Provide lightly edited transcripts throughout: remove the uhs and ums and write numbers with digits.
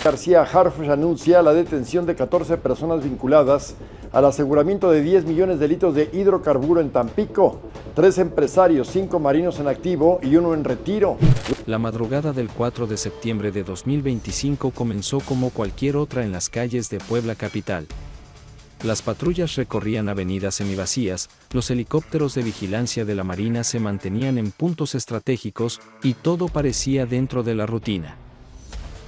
García Harfuch anuncia la detención de 14 personas vinculadas al aseguramiento de 10 millones de litros de hidrocarburo en Tampico. 3 empresarios, 5 marinos en activo y 1 en retiro. La madrugada del 4 de septiembre de 2025 comenzó como cualquier otra en las calles de Puebla capital. Las patrullas recorrían avenidas semivacías, los helicópteros de vigilancia de la Marina se mantenían en puntos estratégicos y todo parecía dentro de la rutina.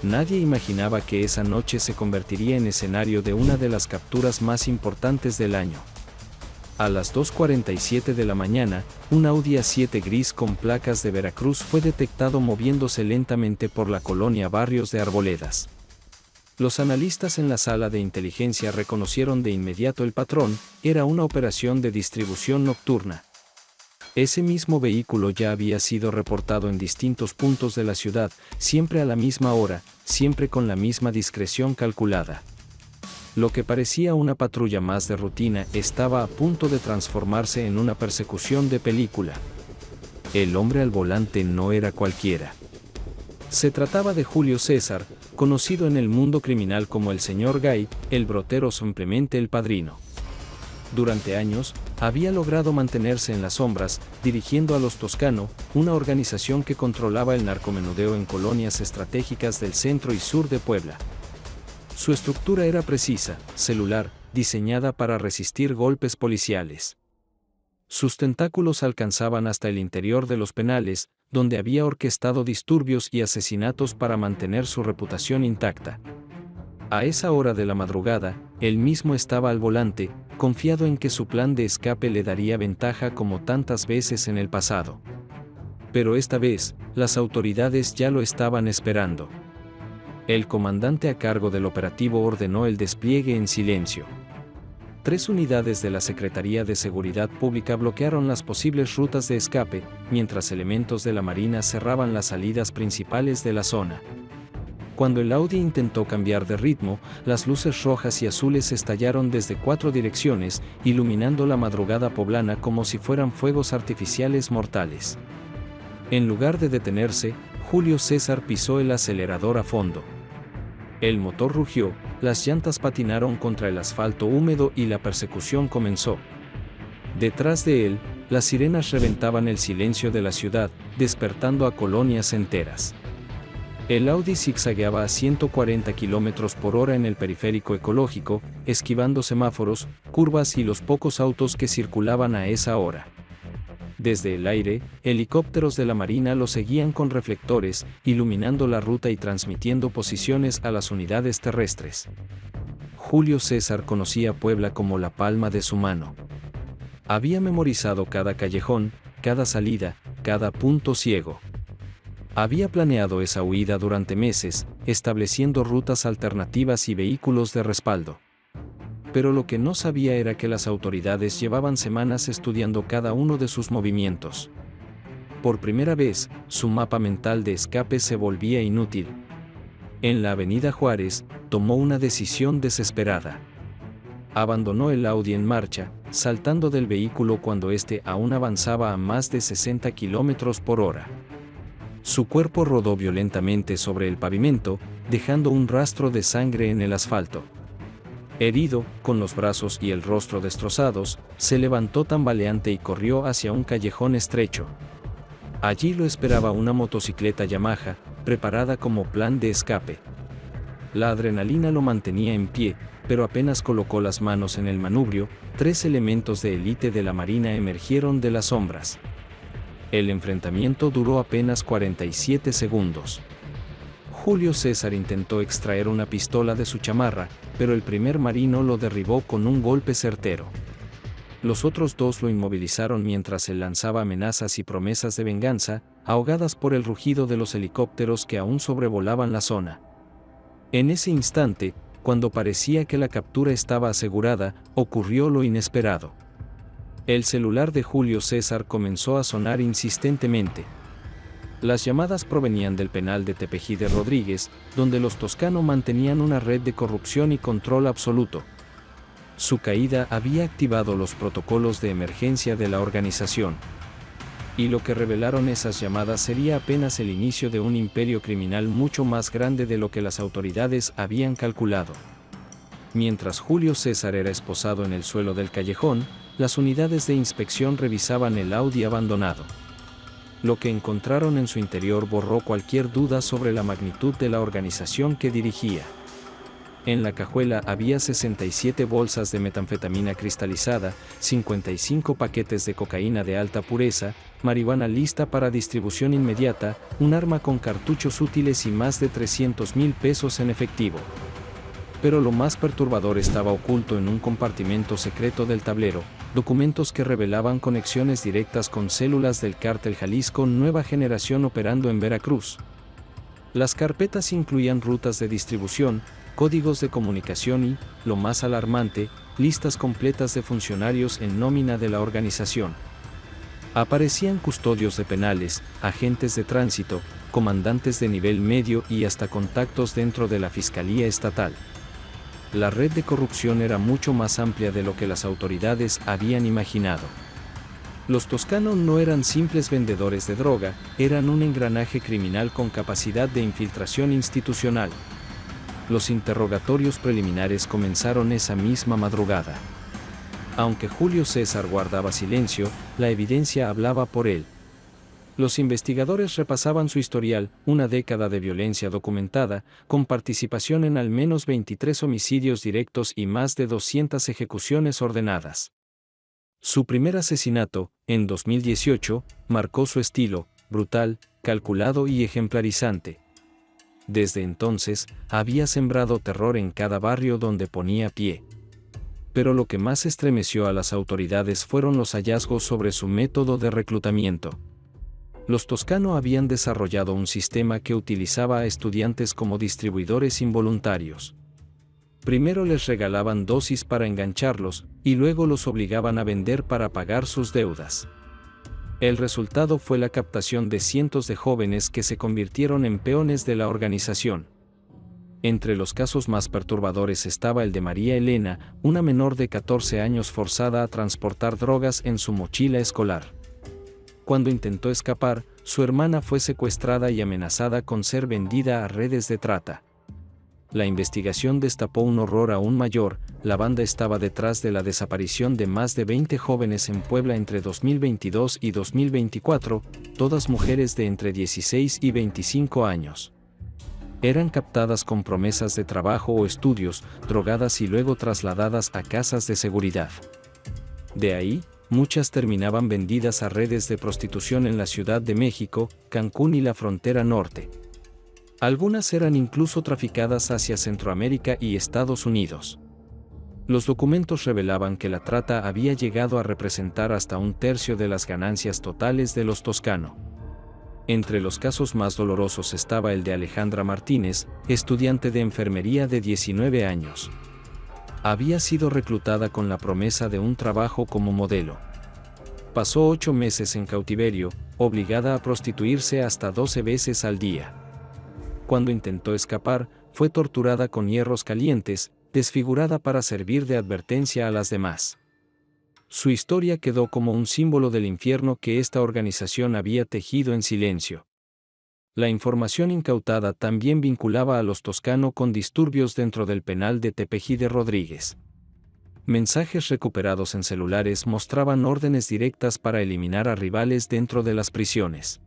Nadie imaginaba que esa noche se convertiría en escenario de una de las capturas más importantes del año. A las 2:47 de la mañana, un Audi A7 gris con placas de Veracruz fue detectado moviéndose lentamente por la colonia Barrios de Arboledas. Los analistas en la sala de inteligencia reconocieron de inmediato el patrón, era una operación de distribución nocturna. Ese mismo vehículo ya había sido reportado en distintos puntos de la ciudad, siempre a la misma hora, siempre con la misma discreción calculada. Lo que parecía una patrulla más de rutina estaba a punto de transformarse en una persecución de película. El hombre al volante no era cualquiera. Se trataba de Julio César, conocido en el mundo criminal como el Señor Gay, el brotero, simplemente el Padrino. Durante años, había logrado mantenerse en las sombras, dirigiendo a Los Toscano, una organización que controlaba el narcomenudeo en colonias estratégicas del centro y sur de Puebla. Su estructura era precisa, celular, diseñada para resistir golpes policiales. Sus tentáculos alcanzaban hasta el interior de los penales, donde había orquestado disturbios y asesinatos para mantener su reputación intacta. A esa hora de la madrugada, él mismo estaba al volante, confiado en que su plan de escape le daría ventaja como tantas veces en el pasado. Pero esta vez, las autoridades ya lo estaban esperando. El comandante a cargo del operativo ordenó el despliegue en silencio. 3 unidades de la Secretaría de Seguridad Pública bloquearon las posibles rutas de escape, mientras elementos de la Marina cerraban las salidas principales de la zona. Cuando el Audi intentó cambiar de ritmo, las luces rojas y azules estallaron desde 4 direcciones, iluminando la madrugada poblana como si fueran fuegos artificiales mortales. En lugar de detenerse, Julio César pisó el acelerador a fondo. El motor rugió, las llantas patinaron contra el asfalto húmedo y la persecución comenzó. Detrás de él, las sirenas reventaban el silencio de la ciudad, despertando a colonias enteras. El Audi zigzagueaba a 140 km/h en el periférico ecológico, esquivando semáforos, curvas y los pocos autos que circulaban a esa hora. Desde el aire, helicópteros de la Marina lo seguían con reflectores, iluminando la ruta y transmitiendo posiciones a las unidades terrestres. Julio César conocía Puebla como la palma de su mano. Había memorizado cada callejón, cada salida, cada punto ciego. Había planeado esa huida durante meses, estableciendo rutas alternativas y vehículos de respaldo. Pero lo que no sabía era que las autoridades llevaban semanas estudiando cada uno de sus movimientos. Por primera vez, su mapa mental de escape se volvía inútil. En la avenida Juárez, tomó una decisión desesperada. Abandonó el Audi en marcha, saltando del vehículo cuando éste aún avanzaba a más de 60 km/h. Su cuerpo rodó violentamente sobre el pavimento, dejando un rastro de sangre en el asfalto. Herido, con los brazos y el rostro destrozados, se levantó tambaleante y corrió hacia un callejón estrecho. Allí lo esperaba una motocicleta Yamaha, preparada como plan de escape. La adrenalina lo mantenía en pie, pero apenas colocó las manos en el manubrio, 3 elementos de élite de la Marina emergieron de las sombras. El enfrentamiento duró apenas 47 segundos. Julio César intentó extraer una pistola de su chamarra, pero el primer marino lo derribó con un golpe certero. Los otros 2 lo inmovilizaron mientras él lanzaba amenazas y promesas de venganza, ahogadas por el rugido de los helicópteros que aún sobrevolaban la zona. En ese instante, cuando parecía que la captura estaba asegurada, ocurrió lo inesperado. El celular de Julio César comenzó a sonar insistentemente. Las llamadas provenían del penal de Tepeji de Rodríguez, donde los Toscano mantenían una red de corrupción y control absoluto. Su caída había activado los protocolos de emergencia de la organización. Y lo que revelaron esas llamadas sería apenas el inicio de un imperio criminal mucho más grande de lo que las autoridades habían calculado. Mientras Julio César era esposado en el suelo del callejón, las unidades de inspección revisaban el Audi abandonado. Lo que encontraron en su interior borró cualquier duda sobre la magnitud de la organización que dirigía. En la cajuela había 67 bolsas de metanfetamina cristalizada, 55 paquetes de cocaína de alta pureza, marihuana lista para distribución inmediata, un arma con cartuchos útiles y más de 300,000 pesos en efectivo. Pero lo más perturbador estaba oculto en un compartimento secreto del tablero, documentos que revelaban conexiones directas con células del cártel Jalisco Nueva Generación operando en Veracruz. Las carpetas incluían rutas de distribución, códigos de comunicación y, lo más alarmante, listas completas de funcionarios en nómina de la organización. Aparecían custodios de penales, agentes de tránsito, comandantes de nivel medio y hasta contactos dentro de la Fiscalía Estatal. La red de corrupción era mucho más amplia de lo que las autoridades habían imaginado. Los Toscano no eran simples vendedores de droga, eran un engranaje criminal con capacidad de infiltración institucional. Los interrogatorios preliminares comenzaron esa misma madrugada. Aunque Julio César guardaba silencio, la evidencia hablaba por él. Los investigadores repasaban su historial, una década de violencia documentada, con participación en al menos 23 homicidios directos y más de 200 ejecuciones ordenadas. Su primer asesinato, en 2018, marcó su estilo, brutal, calculado y ejemplarizante. Desde entonces, había sembrado terror en cada barrio donde ponía pie. Pero lo que más estremeció a las autoridades fueron los hallazgos sobre su método de reclutamiento. Los Toscano habían desarrollado un sistema que utilizaba a estudiantes como distribuidores involuntarios. Primero les regalaban dosis para engancharlos, y luego los obligaban a vender para pagar sus deudas. El resultado fue la captación de cientos de jóvenes que se convirtieron en peones de la organización. Entre los casos más perturbadores estaba el de María Elena, una menor de 14 años forzada a transportar drogas en su mochila escolar. Cuando intentó escapar, su hermana fue secuestrada y amenazada con ser vendida a redes de trata. La investigación destapó un horror aún mayor. La banda estaba detrás de la desaparición de más de 20 jóvenes en Puebla entre 2022 y 2024, todas mujeres de entre 16 y 25 años. Eran captadas con promesas de trabajo o estudios, drogadas y luego trasladadas a casas de seguridad. De ahí, muchas terminaban vendidas a redes de prostitución en la Ciudad de México, Cancún y la frontera norte. Algunas eran incluso traficadas hacia Centroamérica y Estados Unidos. Los documentos revelaban que la trata había llegado a representar hasta un tercio de las ganancias totales de los Toscano. Entre los casos más dolorosos estaba el de Alejandra Martínez, estudiante de enfermería de 19 años. Había sido reclutada con la promesa de un trabajo como modelo. Pasó 8 meses en cautiverio, obligada a prostituirse hasta 12 veces al día. Cuando intentó escapar, fue torturada con hierros calientes, desfigurada para servir de advertencia a las demás. Su historia quedó como un símbolo del infierno que esta organización había tejido en silencio. La información incautada también vinculaba a los Toscano con disturbios dentro del penal de Tepeji Rodríguez. Mensajes recuperados en celulares mostraban órdenes directas para eliminar a rivales dentro de las prisiones.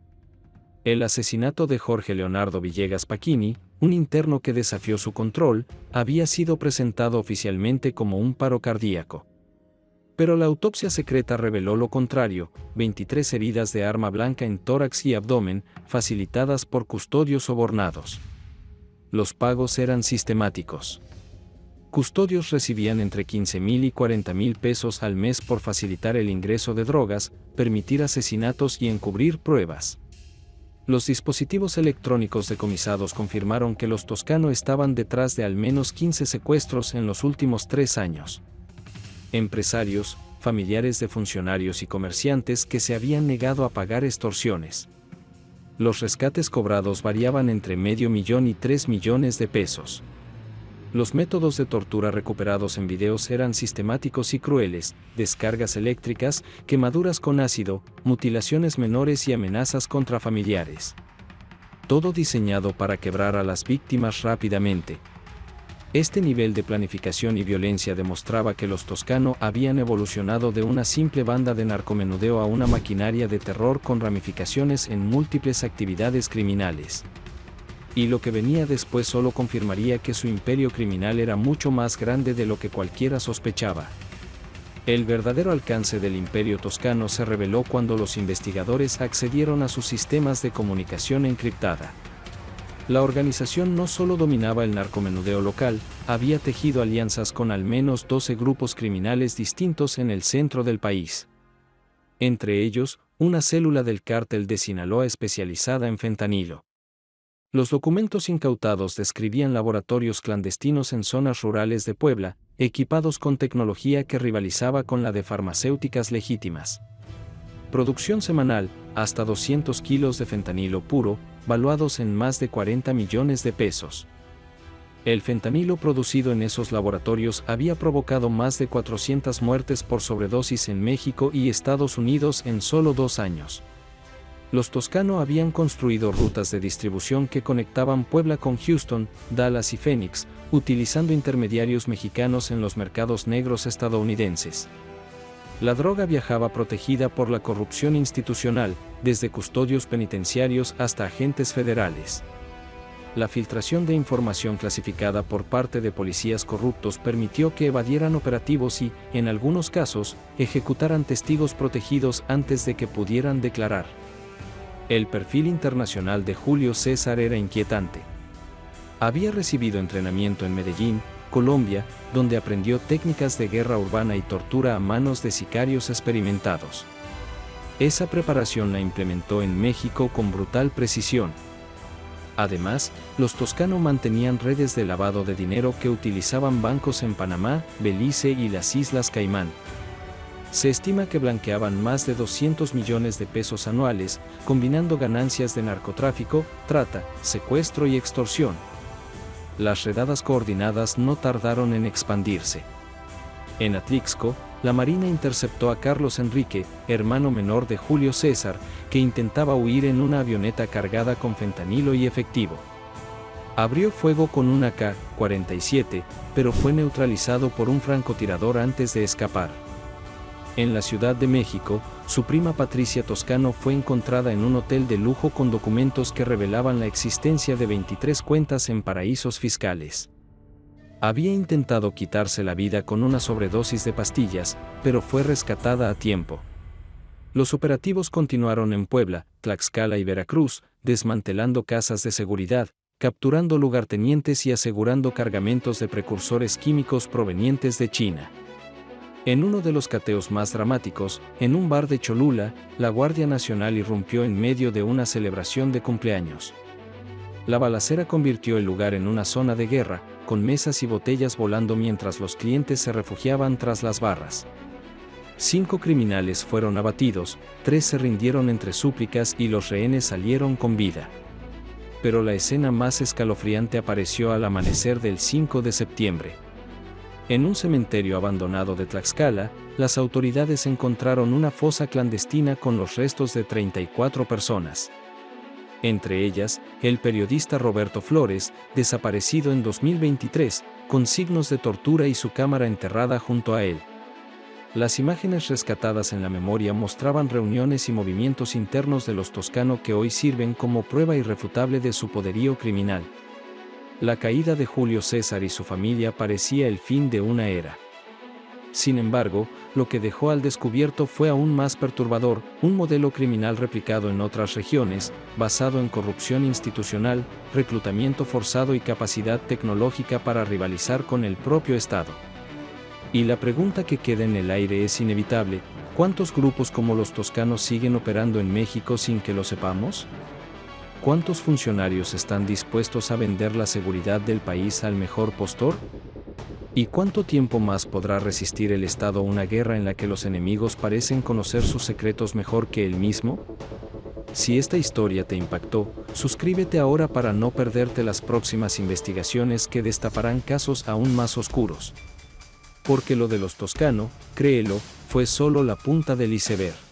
El asesinato de Jorge Leonardo Villegas Paquini, un interno que desafió su control, había sido presentado oficialmente como un paro cardíaco. Pero la autopsia secreta reveló lo contrario: 23 heridas de arma blanca en tórax y abdomen, facilitadas por custodios sobornados. Los pagos eran sistemáticos. Custodios recibían entre 15,000 y 40,000 pesos al mes por facilitar el ingreso de drogas, permitir asesinatos y encubrir pruebas. Los dispositivos electrónicos decomisados confirmaron que los Toscano estaban detrás de al menos 15 secuestros en los últimos 3 años. Empresarios, familiares de funcionarios y comerciantes que se habían negado a pagar extorsiones. Los rescates cobrados variaban entre $500,000 y $3 millones de pesos. Los métodos de tortura recuperados en videos eran sistemáticos y crueles: descargas eléctricas, quemaduras con ácido, mutilaciones menores y amenazas contra familiares. Todo diseñado para quebrar a las víctimas rápidamente. Este nivel de planificación y violencia demostraba que los Toscano habían evolucionado de una simple banda de narcomenudeo a una maquinaria de terror con ramificaciones en múltiples actividades criminales. Y lo que venía después solo confirmaría que su imperio criminal era mucho más grande de lo que cualquiera sospechaba. El verdadero alcance del imperio toscano se reveló cuando los investigadores accedieron a sus sistemas de comunicación encriptada. La organización no solo dominaba el narcomenudeo local, había tejido alianzas con al menos 12 grupos criminales distintos en el centro del país. Entre ellos, una célula del cártel de Sinaloa especializada en fentanilo. Los documentos incautados describían laboratorios clandestinos en zonas rurales de Puebla, equipados con tecnología que rivalizaba con la de farmacéuticas legítimas. Producción semanal: hasta 200 kilos de fentanilo puro, valuados en más de 40 millones de pesos. El fentanilo producido en esos laboratorios había provocado más de 400 muertes por sobredosis en México y Estados Unidos en solo 2 años. Los Toscano habían construido rutas de distribución que conectaban Puebla con Houston, Dallas y Phoenix, utilizando intermediarios mexicanos en los mercados negros estadounidenses. La droga viajaba protegida por la corrupción institucional, desde custodios penitenciarios hasta agentes federales. La filtración de información clasificada por parte de policías corruptos permitió que evadieran operativos y, en algunos casos, ejecutaran testigos protegidos antes de que pudieran declarar. El perfil internacional de Julio César era inquietante. Había recibido entrenamiento en Medellín, Colombia, donde aprendió técnicas de guerra urbana y tortura a manos de sicarios experimentados. Esa preparación la implementó en México con brutal precisión. Además, los Toscano mantenían redes de lavado de dinero que utilizaban bancos en Panamá, Belice y las Islas Caimán. Se estima que blanqueaban más de 200 millones de pesos anuales, combinando ganancias de narcotráfico, trata, secuestro y extorsión. Las redadas coordinadas no tardaron en expandirse. En Atlixco, la Marina interceptó a Carlos Enrique, hermano menor de Julio César, que intentaba huir en una avioneta cargada con fentanilo y efectivo. Abrió fuego con un AK-47, pero fue neutralizado por un francotirador antes de escapar. En la Ciudad de México, su prima Patricia Toscano fue encontrada en un hotel de lujo con documentos que revelaban la existencia de 23 cuentas en paraísos fiscales. Había intentado quitarse la vida con una sobredosis de pastillas, pero fue rescatada a tiempo. Los operativos continuaron en Puebla, Tlaxcala y Veracruz, desmantelando casas de seguridad, capturando lugartenientes y asegurando cargamentos de precursores químicos provenientes de China. En uno de los cateos más dramáticos, en un bar de Cholula, la Guardia Nacional irrumpió en medio de una celebración de cumpleaños. La balacera convirtió el lugar en una zona de guerra, con mesas y botellas volando mientras los clientes se refugiaban tras las barras. 5 criminales fueron abatidos, 3 se rindieron entre súplicas y los rehenes salieron con vida. Pero la escena más escalofriante apareció al amanecer del 5 de septiembre. En un cementerio abandonado de Tlaxcala, las autoridades encontraron una fosa clandestina con los restos de 34 personas. Entre ellas, el periodista Roberto Flores, desaparecido en 2023, con signos de tortura y su cámara enterrada junto a él. Las imágenes rescatadas en la memoria mostraban reuniones y movimientos internos de los Toscano que hoy sirven como prueba irrefutable de su poderío criminal. La caída de Julio César y su familia parecía el fin de una era. Sin embargo, lo que dejó al descubierto fue aún más perturbador: un modelo criminal replicado en otras regiones, basado en corrupción institucional, reclutamiento forzado y capacidad tecnológica para rivalizar con el propio Estado. Y la pregunta que queda en el aire es inevitable: ¿cuántos grupos como los Toscano siguen operando en México sin que lo sepamos? ¿Cuántos funcionarios están dispuestos a vender la seguridad del país al mejor postor? ¿Y cuánto tiempo más podrá resistir el Estado una guerra en la que los enemigos parecen conocer sus secretos mejor que él mismo? Si esta historia te impactó, suscríbete ahora para no perderte las próximas investigaciones que destaparán casos aún más oscuros. Porque lo de los Toscano, créelo, fue solo la punta del iceberg.